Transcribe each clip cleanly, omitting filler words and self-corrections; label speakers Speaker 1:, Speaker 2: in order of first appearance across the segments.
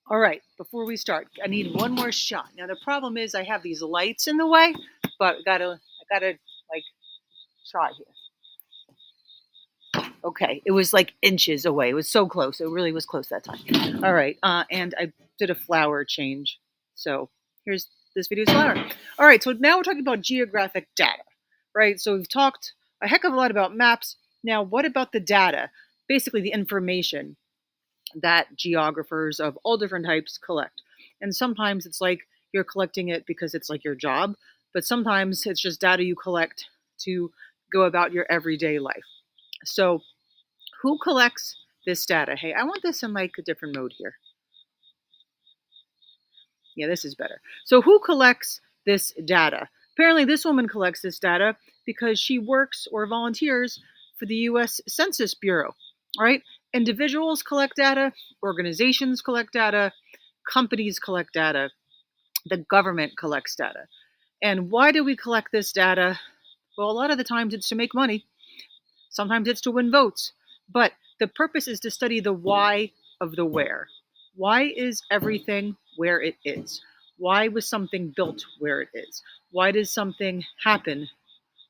Speaker 1: All right, before we start, I need one more shot. Now the problem is I have these lights in the way, but I gotta like try here. Okay, it was like inches away. It was so close. It really was close that time. All right, and I did a flower change. So here's this video's flower. All right, so now we're talking about geographic data, right? So we've talked a heck of a lot about maps. Now, what about the data? Basically, the information that geographers of all different types collect. And sometimes it's like you're collecting it because it's like your job, but sometimes it's just data you collect to go about your everyday life. So, who collects this data? Hey, I want this in like a different mode here. Yeah, this is better. So, who collects this data? Apparently, this woman collects this data because she works or volunteers for the US Census Bureau, right? Individuals collect data, organizations collect data, companies collect data, the government collects data. And why do we collect this data? Well, a lot of the times it's to make money, sometimes it's to win votes, but the purpose is to study the why of the where. Why is everything where it is? Why was something built where it is? Why does something happen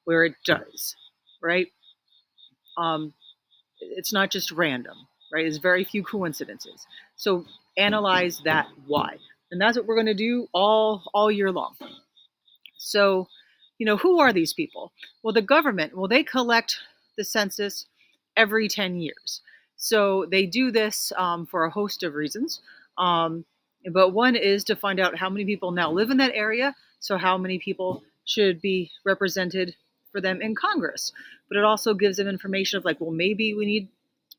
Speaker 1: where it does? Right? Um, it's not just random, right? There's very few coincidences. So analyze that why, and that's what we're going to do all year long. So, who are these people? Well, the government, they collect the census every 10 years. So they do this for a host of reasons. Um, but one is to find out how many people now live in that area. So, how many people should be represented for them in Congress. But it also gives them information of like, well, maybe we need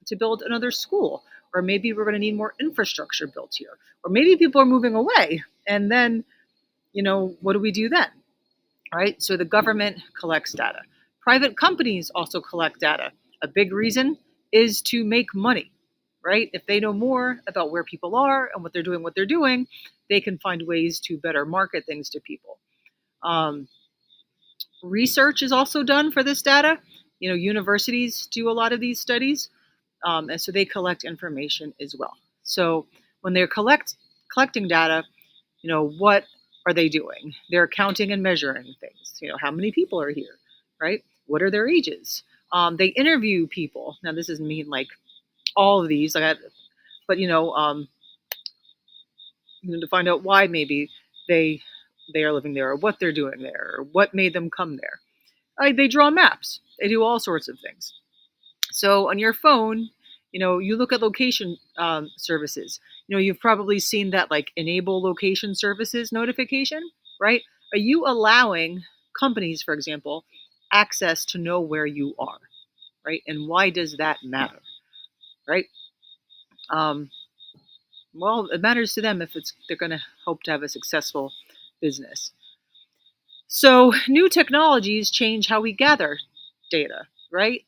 Speaker 1: to build another school, or maybe we're going to need more infrastructure built here, or maybe people are moving away. And then, what do we do then? Right? So the government collects data. Private companies also collect data. A big reason is to make money, right? If they know more about where people are and what they're doing, they can find ways to better market things to people. Um, Research is also done for this data. Universities do a lot of these studies, and so they collect information as well. So when they're collecting data, what are they doing? They're counting and measuring things. How many people are here, right? What are their ages? They interview people. Now, this doesn't mean like all of these, but to find out why maybe they they are living there, or what they're doing there, or what made them come there. They draw maps. They do all sorts of things. So on your phone, you look at location services. You've probably seen that like enable location services notification, right? Are you allowing companies, for example, access to know where you are, right? And why does that matter, right? Um, well, it matters to them if they're going to hope to have a successful business. So new technologies change how we gather data, right?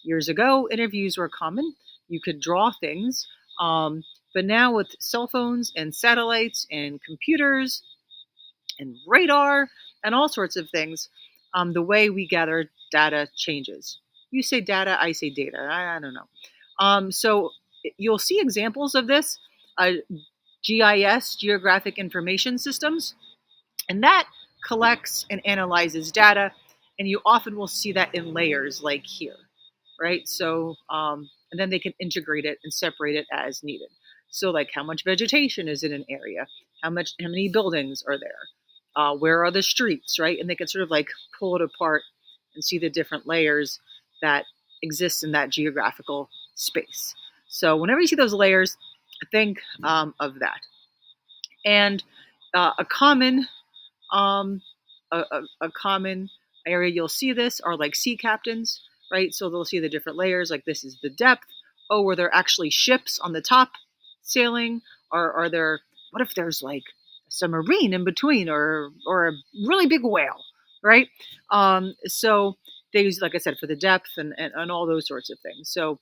Speaker 1: Years ago, interviews were common. You could draw things. But now with cell phones and satellites and computers and radar and all sorts of things, the way we gather data changes. You say data, I say data. I don't know. So you'll see examples of this. GIS, Geographic Information Systems, and that collects and analyzes data, and you often will see that in layers like here, right? So, and then they can integrate it and separate it as needed. So, like how much vegetation is in an area, how many buildings are there, where are the streets, right? And they can sort of like pull it apart and see the different layers that exist in that geographical space. So, whenever you see those layers, think of that. And a common um, a common area you'll see this are like sea captains, right? So they'll see the different layers, like this is the depth. Oh, were there actually ships on the top sailing? Or are there, what if there's like a submarine in between, or a really big whale, right? So they use, like I said, for the depth and all those sorts of things. So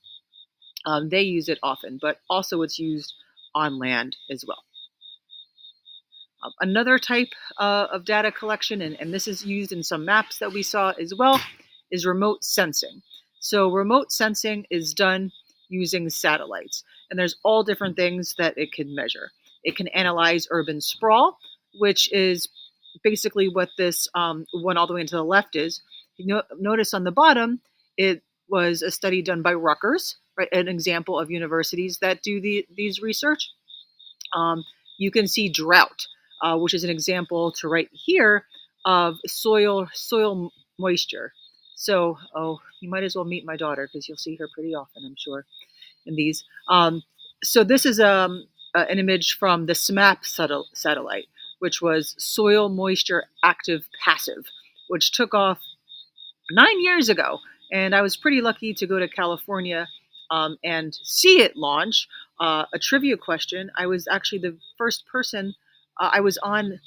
Speaker 1: they use it often, but also it's used on land as well. Another type of data collection, and this is used in some maps that we saw as well, is remote sensing. So remote sensing is done using satellites, and there's all different things that it can measure. It can analyze urban sprawl, which is basically what this one all the way into the left is. Notice on the bottom, it was a study done by Rutgers, right? An example of universities that do these research. Um, you can see drought, which is an example to right here of soil moisture. So, oh, you might as well meet my daughter because you'll see her pretty often, I'm sure, in these. So this is an image from the SMAP satellite, which was soil moisture active passive, which took off 9 years ago. And I was pretty lucky to go to California and see it launch. A trivia question: I was actually the first person. I was on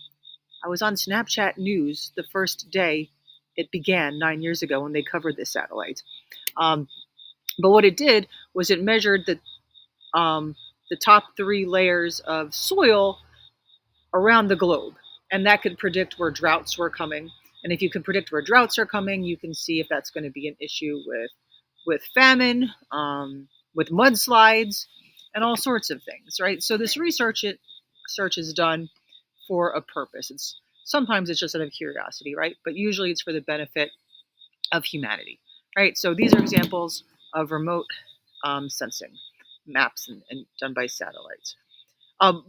Speaker 1: Snapchat News the first day it began 9 years ago when they covered this satellite. Um, but what it did was it measured the top three layers of soil around the globe, and that could predict where droughts were coming. And if you can predict where droughts are coming, you can see if that's going to be an issue with famine, with mudslides, and all sorts of things, right? So this research is done for a purpose. Sometimes it's just out of curiosity, right? But usually it's for the benefit of humanity, right? So these are examples of remote sensing maps and done by satellites.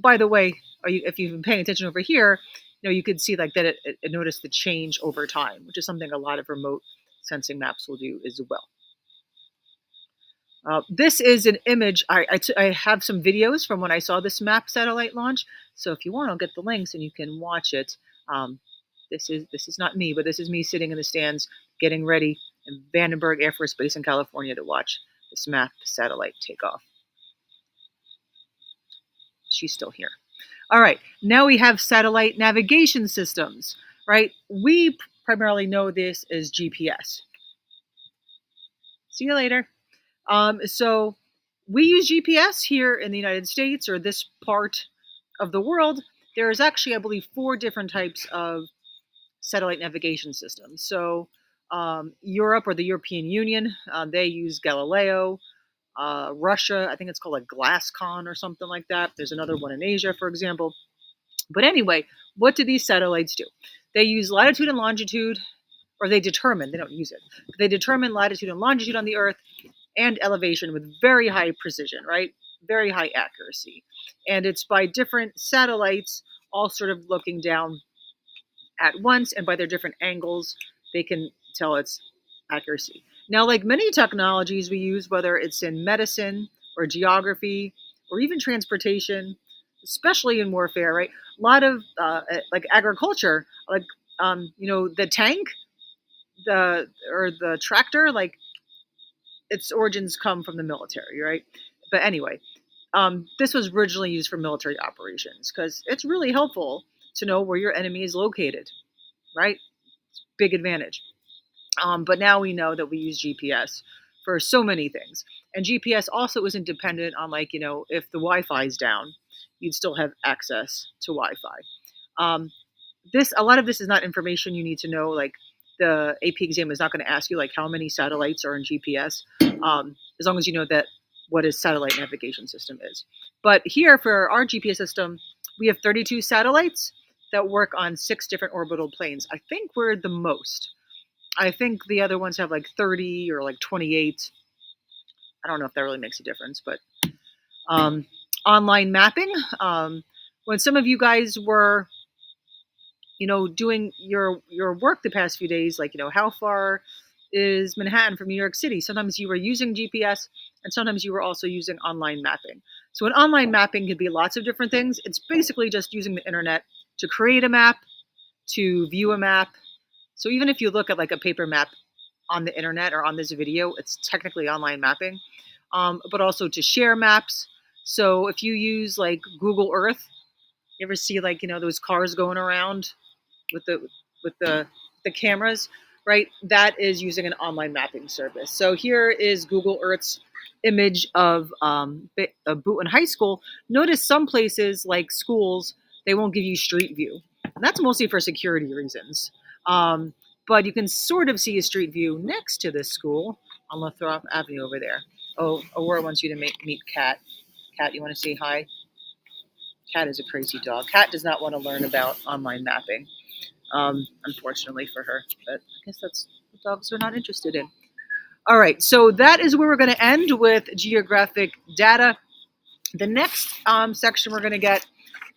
Speaker 1: By the way, if you've been paying attention over here, you could see like that it noticed the change over time, which is something a lot of remote sensing maps will do as well. This is an image. I have some videos from when I saw this SMAP satellite launch. So if you want, I'll get the links and you can watch it. This is not me, but this is me sitting in the stands getting ready in Vandenberg Air Force Base in California to watch the SMAP satellite take off. She's still here. All right, now we have satellite navigation systems, right? We primarily know this as GPS. See you later. So we use GPS here in the United States or this part of the world. There is actually, I believe, 4 different types of satellite navigation systems. So Europe or the European Union, they use Galileo. Russia, I think it's called a Glasscon or something like that. There's another one in Asia, for example. But anyway, what do these satellites do? They use latitude and longitude, or they don't use it. They determine latitude and longitude on the Earth and elevation with very high precision, right? Very high accuracy. And it's by different satellites all sort of looking down at once, and by their different angles, they can tell its accuracy. Now, like many technologies we use, whether it's in medicine or geography or even transportation, especially in warfare, right? A lot of like agriculture, like the tank, the tractor, like its origins come from the military, right? But anyway, this was originally used for military operations because it's really helpful to know where your enemy is located, right? Big advantage. But now we know that we use GPS for so many things. And GPS also isn't dependent on, like, if the Wi-Fi is down, you'd still have access to Wi-Fi. A lot of this is not information you need to know. Like, the AP exam is not going to ask you like how many satellites are in GPS, as long as you know that what a satellite navigation system is. But here for our GPS system, we have 32 satellites that work on 6 different orbital planes. I think we're the most. I think the other ones have like 30 or like 28. I don't know if that really makes a difference, but online mapping. When some of you guys were, doing your work the past few days, like, how far is Manhattan from New York City? Sometimes you were using GPS and sometimes you were also using online mapping. So an online mapping could be lots of different things. It's basically just using the internet to create a map, to view a map. So even if you look at like a paper map on the internet or on this video, it's technically online mapping, but also to share maps. So if you use like Google Earth, you ever see like, those cars going around with the cameras, right? That is using an online mapping service. So here is Google Earth's image of Boonton High School. Notice some places like schools, they won't give you street view. And that's mostly for security reasons. But you can sort of see a street view next to this school on Lathrop Avenue over there. Oh, Aurora wants you to meet Kat. Kat, you want to say hi? Cat is a crazy dog. Cat does not want to learn about online mapping, unfortunately for her. But I guess that's what dogs are not interested in. All right, so that is where we're going to end with geographic data. The next section we're going to get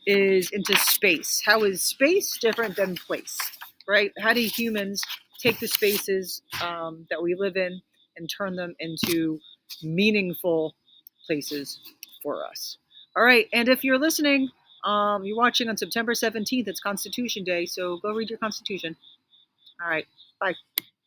Speaker 1: is into space. How is space different than place, right? How do humans take the spaces that we live in and turn them into meaningful places for us? All right, and if you're listening, you're watching on September 17th, it's Constitution Day, so go read your Constitution. All right, bye.